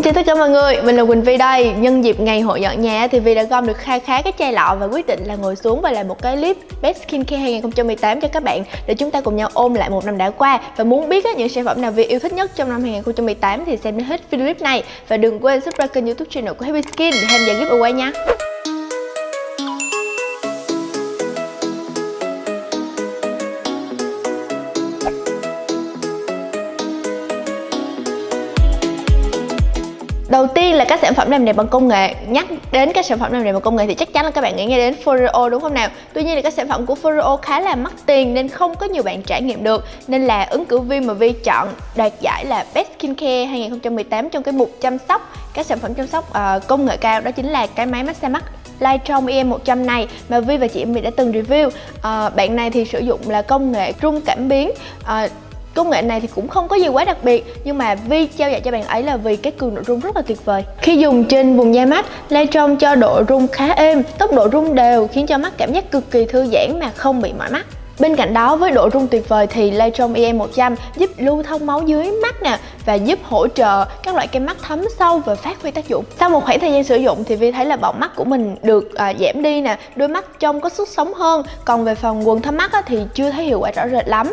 chào tất cả mọi người, mình là Quỳnh Vi đây. Nhân dịp ngày hội dọn nhà thì Vi đã gom được kha khá cái chai lọ và quyết định là ngồi xuống và làm một cái clip Best Skincare 2018 cho các bạn, để chúng ta cùng nhau ôm lại một năm đã qua. Và muốn biết những sản phẩm nào Vi yêu thích nhất trong năm 2018 thì xem đến hết video clip này. Và đừng quên subscribe kênh YouTube channel của Happy Skin để tham gia giveaway nha. Đầu tiên là các sản phẩm làm đẹp bằng công nghệ. Nhắc đến các sản phẩm làm đẹp bằng công nghệ thì chắc chắn là các bạn nghĩ ngay đến Foreo đúng không nào? Tuy nhiên là các sản phẩm của Foreo khá là mắc tiền nên không có nhiều bạn trải nghiệm được. Nên là ứng cử viên mà Vi chọn đoạt giải là Best Skincare 2018 trong cái mục chăm sóc, các sản phẩm chăm sóc công nghệ cao, đó chính là cái máy massage mắt Lightroom EM100 này mà Vi và chị Em đã từng review. Bạn này thì sử dụng là công nghệ rung cảm biến. Công nghệ này thì cũng không có gì quá đặc biệt, nhưng mà Vi trao giải cho bạn ấy là vì cái cường độ rung rất là tuyệt vời. Khi dùng trên vùng da mắt, Lightroom cho độ rung khá êm, tốc độ rung đều khiến cho mắt cảm giác cực kỳ thư giãn mà không bị mỏi mắt. Bên cạnh đó, với độ rung tuyệt vời thì Lightroom EM100 giúp lưu thông máu dưới mắt nè, và giúp hỗ trợ các loại kem mắt thấm sâu và phát huy tác dụng. Sau một khoảng thời gian sử dụng thì Vi thấy là bọng mắt của mình được giảm đi nè, đôi mắt trông có sức sống hơn. Còn về phần quầng thâm mắt thì chưa thấy hiệu quả rõ rệt lắm.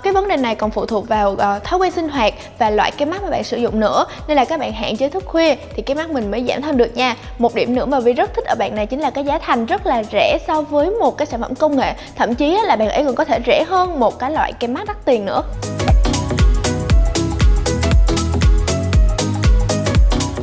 Cái vấn đề này còn phụ thuộc vào thói quen sinh hoạt và loại kem mắt mà bạn sử dụng nữa, nên là các bạn hạn chế thức khuya thì cái mắt mình mới giảm thâm được nha. Một điểm nữa mà Vi rất thích ở bạn này chính là cái giá thành rất là rẻ so với một cái sản phẩm công nghệ, thậm chí là bạn ấy còn có thể rẻ hơn một cái loại kem mắt đắt tiền nữa.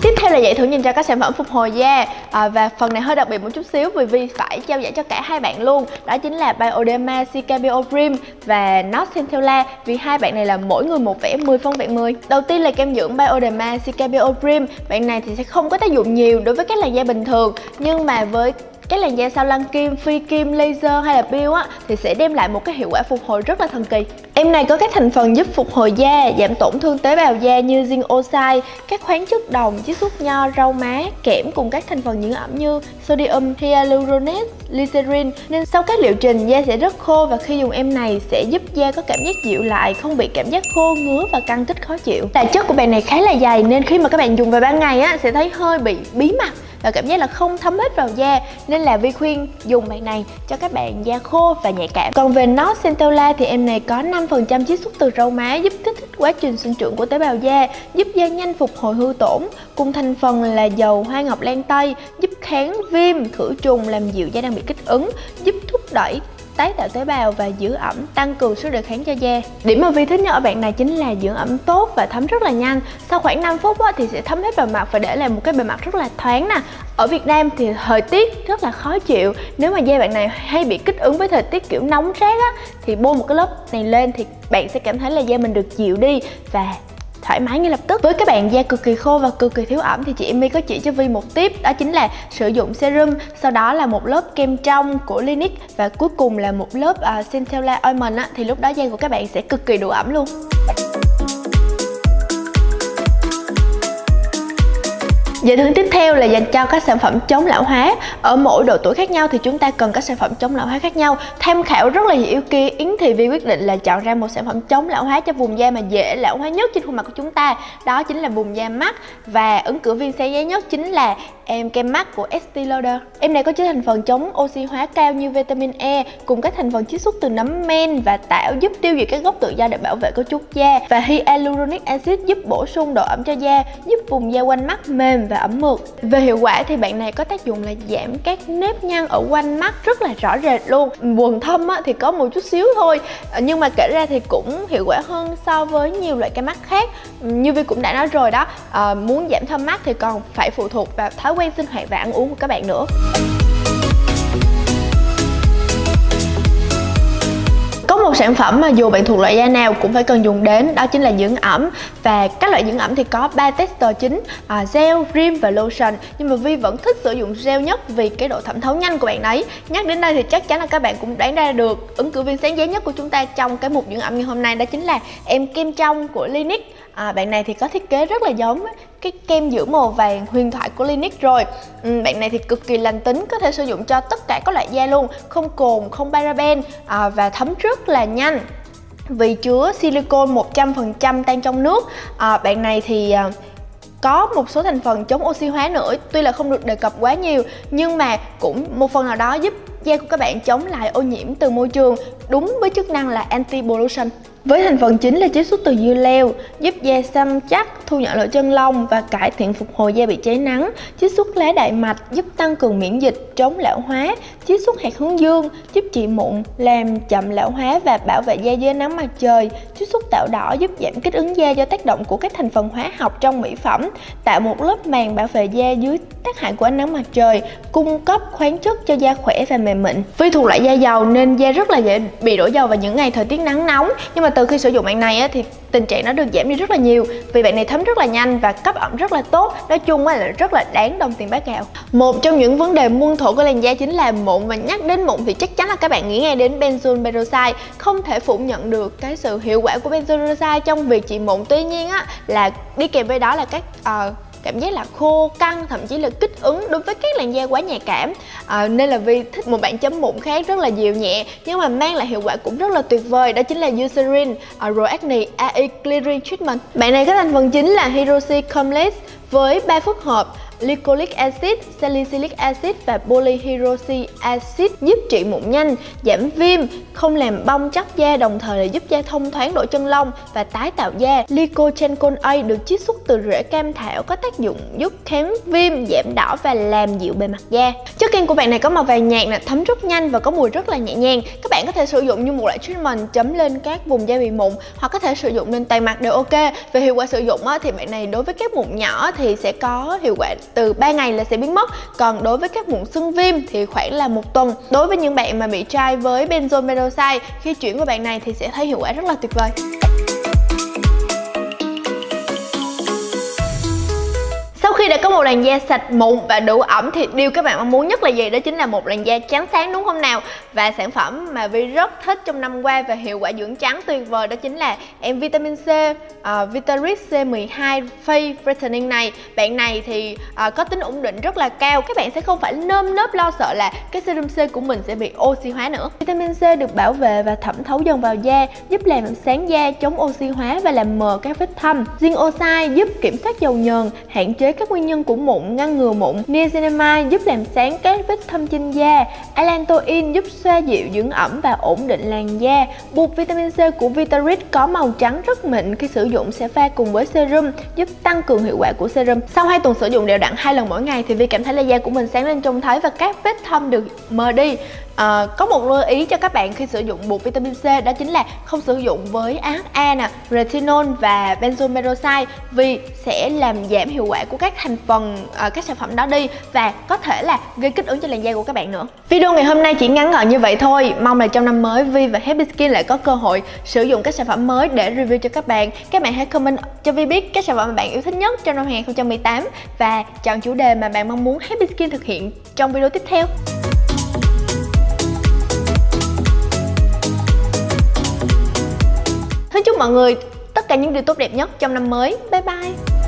Tiếp theo là giải thưởng dành cho các sản phẩm phục hồi da, và phần này hơi đặc biệt một chút xíu vì Vi phải trao giải cho cả hai bạn luôn. Đó chính là Bioderma CKBO Cream và Not Centella, vì hai bạn này là mỗi người một vẻ 10 phân vẹn 10. Đầu tiên là kem dưỡng Bioderma CKBO Cream. Bạn này thì sẽ không có tác dụng nhiều đối với các làn da bình thường, nhưng mà với các làn da sau lăn kim, phi kim, laser hay là peel thì sẽ đem lại một cái hiệu quả phục hồi rất là thần kỳ. Em này có các thành phần giúp phục hồi da, giảm tổn thương tế bào da như zinc oxide, các khoáng chất đồng, chiết xuất nho, rau má, kẽm cùng các thành phần dưỡng ẩm như sodium hyaluronate, glycerin. Nên sau các liệu trình da sẽ rất khô, và khi dùng em này sẽ giúp da có cảm giác dịu lại, không bị cảm giác khô, ngứa và căng tích khó chịu. Tài chất của bạn này khá là dày nên khi mà các bạn dùng vào ban ngày sẽ thấy hơi bị bí mặt và cảm giác là không thấm hết vào da, nên là Vi khuyên dùng bạn này cho các bạn da khô và nhạy cảm. Còn về Not Centella thì em này có 5% chiết xuất từ rau má, giúp kích thích quá trình sinh trưởng của tế bào da, giúp da nhanh phục hồi hư tổn. Cùng thành phần là dầu hoa ngọc lan tây, giúp kháng viêm, khử trùng, làm dịu da đang bị kích ứng, giúp thúc đẩy tái tạo tế bào và giữ ẩm, tăng cường sức đề kháng cho da. Điểm mà Vi thích nhất ở bạn này chính là dưỡng ẩm tốt và thấm rất là nhanh. Sau khoảng 5 phút thì sẽ thấm hết vào mặt và để lại một cái bề mặt rất là thoáng nè. Ở Việt Nam thì thời tiết rất là khó chịu, nếu mà da bạn này hay bị kích ứng với thời tiết kiểu nóng rát thì bôi một cái lớp này lên thì bạn sẽ cảm thấy là da mình được dịu đi và thoải mái ngay lập tức. Với các bạn da cực kỳ khô và cực kỳ thiếu ẩm thì chị Emi có chỉ cho Vi một tip, đó chính là sử dụng serum, sau đó là một lớp kem trong của Clinique và cuối cùng là một lớp Centella Ointment thì lúc đó da của các bạn sẽ cực kỳ đủ ẩm luôn. Giải thưởng tiếp theo là dành cho các sản phẩm chống lão hóa. Ở mỗi độ tuổi khác nhau thì chúng ta cần các sản phẩm chống lão hóa khác nhau. Tham khảo rất là nhiều ý kiến thì Vi quyết định là chọn ra một sản phẩm chống lão hóa cho vùng da mà dễ lão hóa nhất trên khuôn mặt của chúng ta. Đó chính là vùng da mắt, và ứng cử viên sáng giá nhất chính là em kem mắt của Estée Lauder. Em này có chứa thành phần chống oxy hóa cao như vitamin E cùng các thành phần chiết xuất từ nấm men và tảo, giúp tiêu diệt các gốc tự do để bảo vệ cấu trúc da, và hyaluronic acid giúp bổ sung độ ẩm cho da, giúp vùng da quanh mắt mềm và ẩm mượt. Về hiệu quả thì bạn này có tác dụng là giảm các nếp nhăn ở quanh mắt rất là rõ rệt luôn. Quầng thâm thì có một chút xíu thôi, nhưng mà kể ra thì cũng hiệu quả hơn so với nhiều loại kem mắt khác. Như Vi cũng đã nói rồi đó, muốn giảm thâm mắt thì còn phải phụ thuộc vào thói quen sinh hoạt và ăn uống của các bạn nữa. Có một sản phẩm mà dù bạn thuộc loại da nào cũng phải cần dùng đến, đó chính là dưỡng ẩm. Và các loại dưỡng ẩm thì có 3 tester chính, gel, cream và lotion. Nhưng mà Vi vẫn thích sử dụng gel nhất vì cái độ thẩm thấu nhanh của bạn ấy. Nhắc đến đây thì chắc chắn là các bạn cũng đoán ra được ứng cử viên sáng giá nhất của chúng ta trong cái mục dưỡng ẩm ngày hôm nay, đó chính là em kem trong của Clinique. Bạn này thì có thiết kế rất là giống cái kem dưỡng màu vàng huyền thoại của Clinique rồi. Bạn này thì cực kỳ lành tính, có thể sử dụng cho tất cả các loại da luôn, không cồn, không paraben, và thấm rất là nhanh vì chứa silicone 100% tan trong nước. Bạn này thì có một số thành phần chống oxy hóa nữa, tuy là không được đề cập quá nhiều, nhưng mà cũng một phần nào đó giúp da của các bạn chống lại ô nhiễm từ môi trường, đúng với chức năng là anti-pollution. Với thành phần chính là chiết xuất từ dưa leo, giúp da săn chắc, thu nhỏ lỗ chân lông và cải thiện phục hồi da bị cháy nắng. Chiết xuất lá đại mạch giúp tăng cường miễn dịch, chống lão hóa. Chiết xuất hạt hướng dương giúp trị mụn, làm chậm lão hóa và bảo vệ da dưới nắng mặt trời. Chiết xuất tảo đỏ giúp giảm kích ứng da do tác động của các thành phần hóa học trong mỹ phẩm, tạo một lớp màng bảo vệ da dưới tác hại của ánh nắng mặt trời, cung cấp khoáng chất cho da khỏe và mềm mịn. Vì thuộc loại da dầu nên da rất là dễ bị đổ dầu vào những ngày thời tiết nắng nóng, nhưng mà từ khi sử dụng bạn này thì tình trạng nó được giảm đi rất là nhiều, vì bạn này thấm rất là nhanh và cấp ẩm rất là tốt. Nói chung là rất là đáng đồng tiền bát gạo. Một trong những vấn đề muôn thuở của làn da chính là mụn, và nhắc đến mụn thì chắc chắn là các bạn nghĩ ngay đến benzoyl peroxide. Không thể phủ nhận được cái sự hiệu quả của benzoyl peroxide trong việc trị mụn. Tuy nhiên là đi kèm với đó là các cảm giác là khô, căng, thậm chí là kích ứng đối với các làn da quá nhạy cảm. Nên là Vi thích một bản chấm mụn khác rất là dịu nhẹ nhưng mà mang lại hiệu quả cũng rất là tuyệt vời, đó chính là Eucerin Pro-Acne AI Clearing Treatment. Bạn này có thành phần chính là hydroxy complex với 3 phức hợp glycolic acid, salicylic acid và polyhydroxy acid, giúp trị mụn nhanh, giảm viêm, không làm bong tróc da, đồng thời là giúp da thông thoáng lỗ chân lông và tái tạo da. Glycochancol A được chiết xuất từ rễ cam thảo, có tác dụng giúp kháng viêm, giảm đỏ và làm dịu bề mặt da. Chất kem của bạn này có màu vàng nhạt, thấm rất nhanh và có mùi rất là nhẹ nhàng. Các bạn có thể sử dụng như một loại treatment chấm lên các vùng da bị mụn, hoặc có thể sử dụng lên toàn mặt đều ok. Về hiệu quả sử dụng thì bạn này đối với các mụn nhỏ thì sẽ có hiệu quả từ 3 ngày là sẽ biến mất, còn đối với các mụn sưng viêm thì khoảng là 1 tuần. Đối với những bạn mà bị try với benzoyl peroxide, khi chuyển qua bạn này thì sẽ thấy hiệu quả rất là tuyệt vời. Sau khi đã có một làn da sạch mụn và đủ ẩm thì điều các bạn mong muốn nhất là gì? Đó chính là một làn da trắng sáng, đúng không nào? Và sản phẩm mà Vi rất thích trong năm qua về hiệu quả dưỡng trắng tuyệt vời đó chính là em vitamin C Vitaris C12 Face Brightening này. Bạn này thì có tính ổn định rất là cao. Các bạn sẽ không phải nơm nớp lo sợ là cái serum C của mình sẽ bị oxy hóa nữa. Vitamin C được bảo vệ và thẩm thấu dần vào da, giúp làm sáng da, chống oxy hóa và làm mờ các vết thâm. Zinc giúp kiểm soát dầu nhờn, hạn chế các nguyên nhân của mụn, ngăn ngừa mụn. Niacinamide giúp làm sáng các vết thâm trên da. Allantoin giúp xoa dịu, dưỡng ẩm và ổn định làn da. Bột vitamin C của Vitaris có màu trắng rất mịn, khi sử dụng sẽ pha cùng với serum, giúp tăng cường hiệu quả của serum. Sau 2 tuần sử dụng đều đặn 2 lần mỗi ngày thì Vi cảm thấy là da của mình sáng lên trông thấy và các vết thâm được mờ đi. Có một lưu ý cho các bạn khi sử dụng bột vitamin C, đó chính là không sử dụng với AHA, retinol và benzoyl peroxide, vì sẽ làm giảm hiệu quả của các thành phần các sản phẩm đó đi và có thể là gây kích ứng cho làn da của các bạn nữa. Video ngày hôm nay chỉ ngắn gọn như vậy thôi. Mong là trong năm mới Vi và Happy Skin lại có cơ hội sử dụng các sản phẩm mới để review cho các bạn. Các bạn hãy comment cho Vi biết các sản phẩm mà bạn yêu thích nhất trong năm 2018 và chọn chủ đề mà bạn mong muốn Happy Skin thực hiện trong video tiếp theo. Chúc mọi người tất cả những điều tốt đẹp nhất trong năm mới. Bye bye.